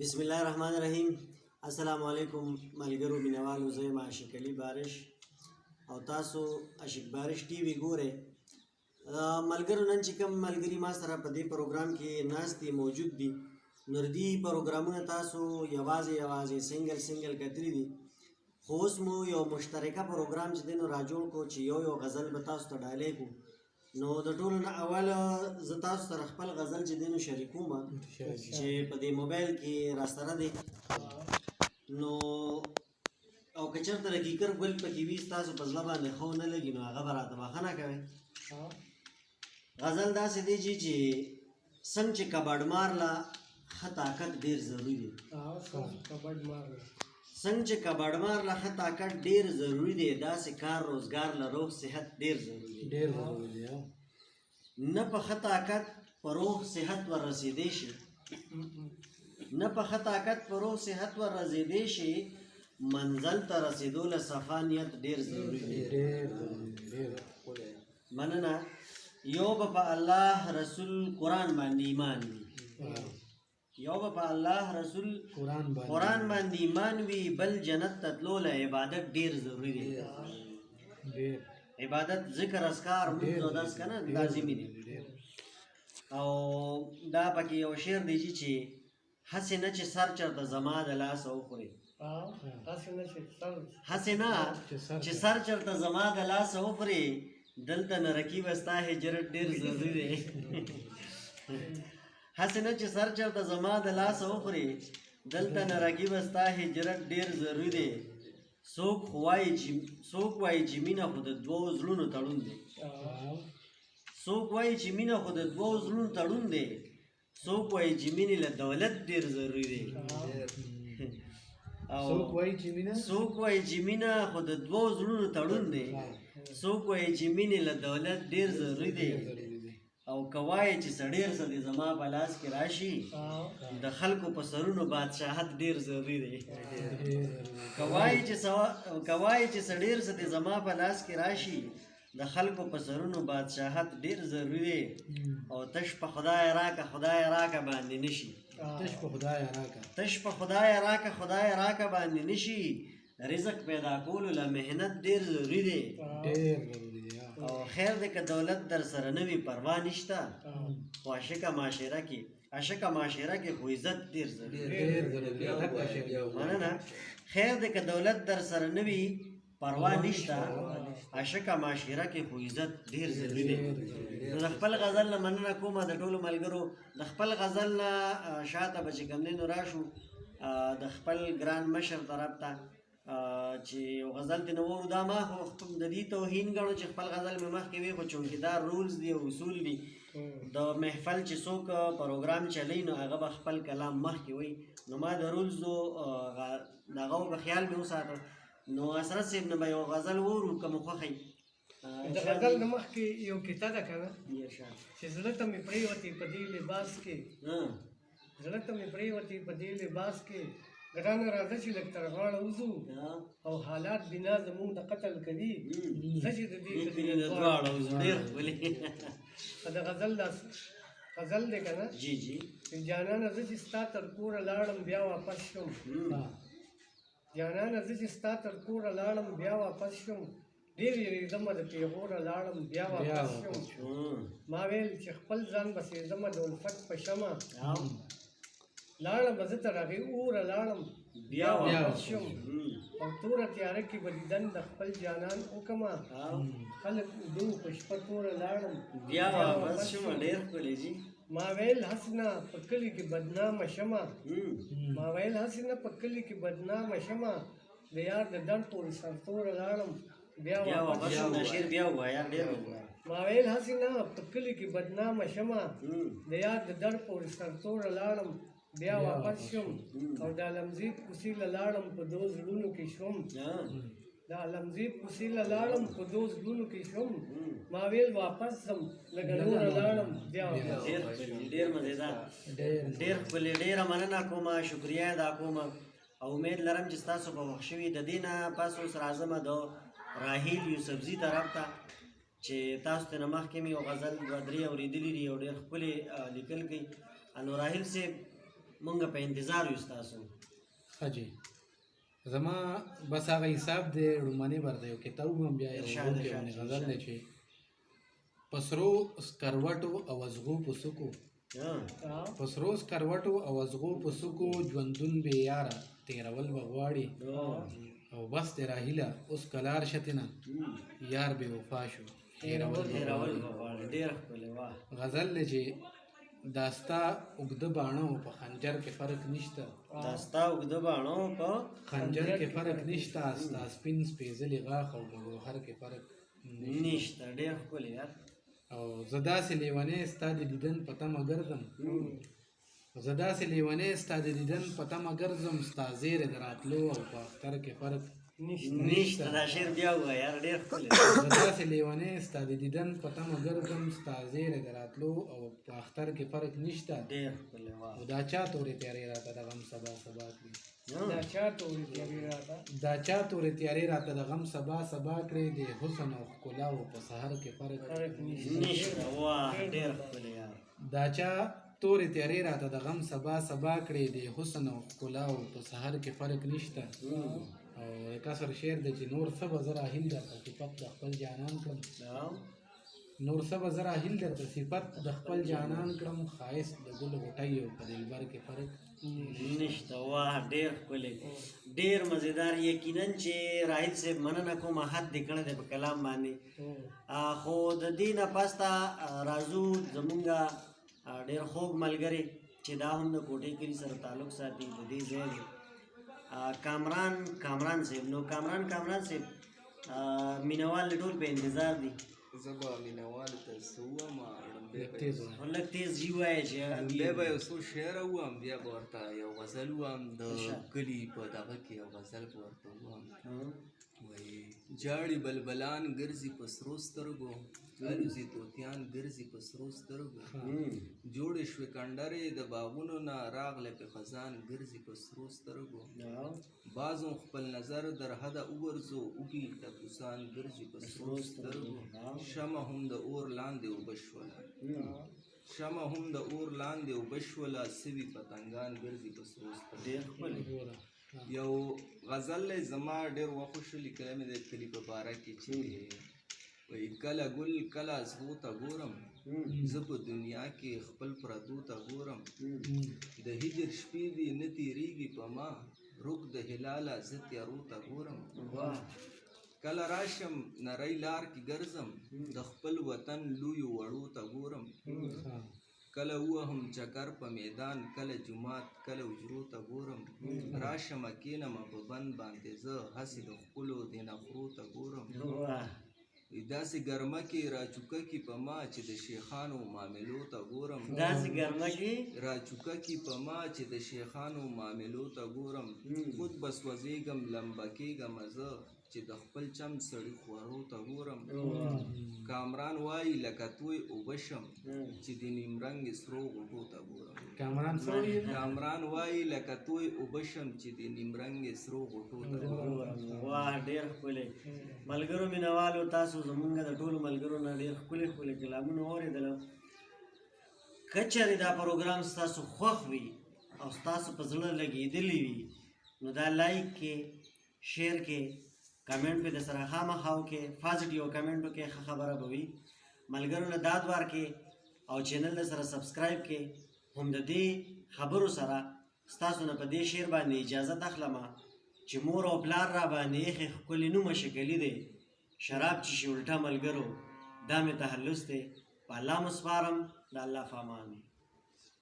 बिस्मिल्लाहिर्रहमानिर्रहीम। अस्सलाम वालेकुम मलगरू मिनवाल ज़ैम आशिक अली बारिश और तासो आशिक बारिश टीवी गोरे मलगरू नन चिकम मलगरी मा सरा पदे प्रोग्राम के नास्ती मौजूद दी नर्दी प्रोग्रामों तासो यवाज़े सिंगल कतरी दी होस मो यो मुश्तरका प्रोग्राम जिदे राजोड़ को चियो यो गज़ल बतास तो डाले को नो द टोल ना अवल जतास तर खपल गज़ल जिदे शरीकू मा जे पदे मोबाइल की रास्ता दे नो او کچر تر حقیقت ګل پکې وي تاسو په ځلا باندې خو نه لګي نو هغه براته واخنه کوي غزل داسې دی چې څنګه چې کباړ مارلا خطاکت ډیر ضروری دی څنګه چې کباړ مارلا خطاکت ډیر ضروری دی داسې کار روزګار له روح صحت ډیر ضروری دی نه په خطاکت پر روح صحت ور رسیدې شي نه په خطاکت پر روح صحت ور رسیدې شي منزل ته رسیدو له صفانیت ډیر ضروری دی مننه یو په الله رسول قرآن باندې ایمان وي یو په الله رسول قرآن باندې ایمان وي بل جنت ته تلو له عبادت ډیر ضروری دی عبادت ذکر اذکار مقدس کنه لازمي دي او دا پکې یو شعر دی چې حسنه چې سر چرته زما د لاس او خوري حسنه چې سر چرته زما د لاس او خوري دلته نرکی وستا هجرت ډیر ضروری دی حسنه چې سر چرته زما د لاس او خوري دلته نرکی وستا هجرت ډیر ضروری دی څوک وایي چې مینه خو د دوو زړونو تړون دی څوک وایي چې مینه خو د دوو زړونو تړون دی څوک وایي چې مینې له دولت ډیر ضروری دی څوک وایي چې مینه خو د دوو زړونو تړون دی څوک وایي چې مینې له دولت ډیر ضروری دی او کوای چې سړیر سره زما په لاس کې راشي د خلکو په سرونو بادشاہت ډیر ضروری دی کوای چې سړیر سره زما په لاس کې راشي د خلکو په سرونو بادشاہت ډیر ضروری دی او تش په خدای راکه باندې نشي تش په خدای راکه باندې نشي رزق پیدا کولو له مهنت ډیر ضروری دی او خیر دې که دولت در سره نوي پروا نشته خو عاشقه معاشره کې خو عزت ډیر ضروری مننه خیر دې که دولت در سره نوي پروا نشته عاشقه معاشره کې خو عزت ډیر ضروری دی د خپل غزل نه مننه کومه د ټولو ملګرو د خپل غزل نه شاته به چې کوم دی نو راشو د خپل ګران مشر طرف ته چې یو غزل دی نو وو دا ما خو د دې توهین ګڼو چې خپل غزل مې مخکې وي خو چونکې دا رولز دی او اصول دي د محفل چې څوک پروګرام چلی نو هغه به خپل کلام مخکې وي نو ما د رولزو دغه په خیال مې وساته نو اسرت صاحب نه به یو غزل وورو کوم خوښي د غزل نه مخکې یو کیسه ده که نه چې زړه ته مې پرېوتې په دې لباس کې ګرانه راځه چې لږ تر غاړه وځو او حالات بنا زمونږ د قتل کوي زه چې د دې د غزل دی که نه چې جانانه زه چې ستا تر کوره لاړم بیا واپس شم ډېر یېرېدمه د پیغوره لاړم بیا واپس شم ما ویل چې خپل ځان بسېږمه د الفت په شمه لاړم به زه تر هغې اوره لاړم بیا واپس شم او توره تیاره کې به دیدن د خپل جانان وکړمه خلک اوږدو په شپه توره لاړم بیا واپس شم ډېر ښکلی جي ما ویل حسنه په کلي کې بدنامه شمه د یار د ډنډ پورې سرتوره لاړم بیا واپس شم ما ویل حسنه په کلي کې بدنامه شمه د یار د ډنډ پورې سرتوره لاړم بیا واپس شم او د علمزیب کوڅې له لاړم په دو زړونو کې شوم ما ویل واپس ځم لږه نوره لاړم بیا ډېر مزېدار ډېر ښکلې ډېره مننه کومه شکریه ادا کوم او امید لرم چې ستاسو په خوښ شوي د دې نه پس اوس راځمه د راحیل یوسفزي طرف ته چې تاسو ته نه مخکې مې یو غزل دوه درې اورېدلي دي او ډېر ښکلې لیکل کوي نو راحیل صاحب مونږ په انتظار یو ستاسو. حجي زما بس هغه حساب دی ړومبنې برده یو کتاب هم بیا یو ورکې غزل دی چې پسرو سکروټو او ازغو په سکو پسرو سکروټو او ازغو په سکو ژوندون بې یاره تېرول به غواړي او بس دې راهیله اوس کلار شتنه یار بې وفا شو هېرول به غواړي. ډېر ښکلی واه. غزل دی چې داستا اوږده باڼه او په خنجر کې فرق نشته. داستا اوږده باڼه او په خنجر کې فرق نشته. ستا سپین سپېڅلي غاښ او په ګوهر کې فرق نشته. ډېر ښکلی یار. او زه داسې لیونی ستا د دیدن په تمه ګرځم زه داسې لیونی ستا د دیدن په تمه ګرځم ستا زیری د راتلو او په اختر کې فرق نشته. دا شعر بیا ووایه یار ډېر ښکلی. زه داسې لیونی ستا د دیدن په تمه ګرځم ستا زیری د راتلو او په اختر کې فرق نشته. ډېر ښکلی واه. او دا چا تورې تیارې راته د غم سبا سبا کړي دا چا تورې تیارې راته دا چا تورې تیارې راته د غم سبا سبا کړې د حسن او ښکلا او په سحر کې فرق نشته. واه ډېر ښکلی یار. دا چا تورې تیارې راته د غم سبا سبا کړې د حسن او ښکلا او په سحر کې فرق نشته. او کسر شعر دی چې نور څه به زه راهیل درته صفت د خپل جانان کړم نور څه به زه راهیل درته صفت د خپل جانان کړم ښایست د ګل غوټۍ او په دلبر کې فرق نشته. واه ډېر ښکلی ډېر مزېدار. یقینا چې راهیل صاحب مننه کوم حد دې کړی دی په کلام باندې. خو د دې نه پسته راځو زمونږ ډېر خوږ ملګری چې دا هم د کوټې کلي سره تعلق ساتي د دې ځای دی کامران صاحب. نو کامران صاحب مینوال ټول په انتظار دي. زه به مینوالو ته څه ووایم لږ تیز جي ووایه چې بیا به یو څو شعر ووایم بیا به ورته یو غزل ووایم د کلي په دغه کې یو غزل به ورته ووایم. وایي جاړي بلبلان ګرځي په سرو سترګو الوزي طوطیان ګرځي په سرو سترګو جوړې شوې کنډرې د باغونو نه راغلی په خزان ګرځي په سرو سترګو بعضو خپل نظر در حده وګرځو اوږي ټپوسان ګرځي په سرو سترګو شمع هم د اور لاندې اوبه شوله اوبه شوله سوي پتنګان ګرځي په سرو سترګو. یو غزل دی زما ډېر وخوښه لیکلی مې د کلي په باره کې چې وایي کله ګل کله ازغو ته ګورم زه په دنیا کې خپل پردو ته ګورم د هجر شپې دي نه تېرېږي په ما رک د هلاله زه تیارو ته ګورم کله راشم نری لار کې ګرځم د خپل وطن لویو وړو ته ګورم کله وهم چکر په میدان کله جومات کله حجرو ته ګورم راشم کښېنمه په بند باندې زه هسې د ښکلو دې نخرو ته ګورم داسې ګرمه کې راچوکه کې په ما چې د شیخانو معاملو ته ګورم راچوکه کې په ما چې د شیخانو معاملو ته ګورم خود به سوځېږم لمبه کېږم زه چې د خپل چم سړي خورو ته ګورم کامران وایي لکه توی اوبه شم چې د نیمرنګې سرو غوټو ته ګورم کامران وایي لکه توی اوبه شم چې د نیمرنګې سرو غوټو ته ګورم. واه ډېر ښکلی. ملګرو مینوالو تاسو زمونږ د ټولو ملګرو نه ډېر ښکلي کلامونه واورېدله. که چېرې دا پروګرام ستاسو خوښ وي او ستاسو په زړه لګېدلی وي نو دا لایک کې شیر کې کمنټ پې د سره خامخا وکړئ پازیټیو کمنټ وکړئ ښه خبره به وي ملګرو له داد ورکړئ او چینل د سره سبسکرایب کړئ. هم د دې خبرو سره ستاسو نه په دې شعر باندې اجازت اخلمه چې مور او پلار را باندې ایښې ښکلي نومه شکلي دی شراب چیښي الټه ملګرو دا مې تخلص دی په الله مو سپارم د الله په امان.